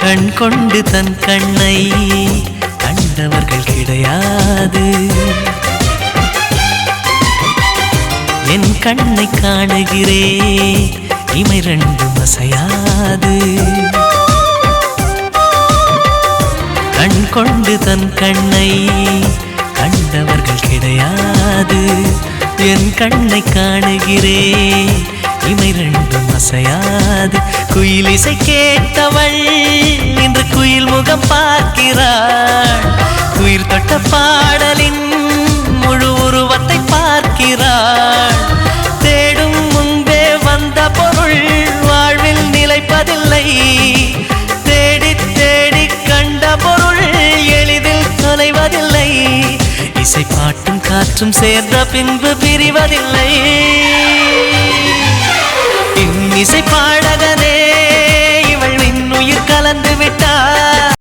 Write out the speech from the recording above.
கண் கொண்டு தன் கண்ணை கண்டவர்கள் கிடையாது. என் கண்ணை காணுகிறேன், இமை ரெண்டும் அசையாது. கண் கொண்டு தன் கண்ணை கண்டவர்கள் கிடையாது. என் கண்ணை காணுகிறேன், இமை ரெண்டும் அசையாது. குயில் இசை கேட்டவள் இன்று குயில் முகம் பார்க்கிறாள். உயிர் தொட்ட பாடலின் முழு உருவத்தை பார்க்கிறாள். தேடும் முன்பே வந்த பொருள் வாழ்வில் நிலைப்பதில்லை. தேடி தேடி கண்ட பொருள் எளிதில் தொலைவதில்லை. இசை பாட்டும் காற்றும் சேர்ந்த பின்பு பிரிவதில்லை. இசை பாடகனே இவள் இன்னுயிர் கலந்து விட்டார்.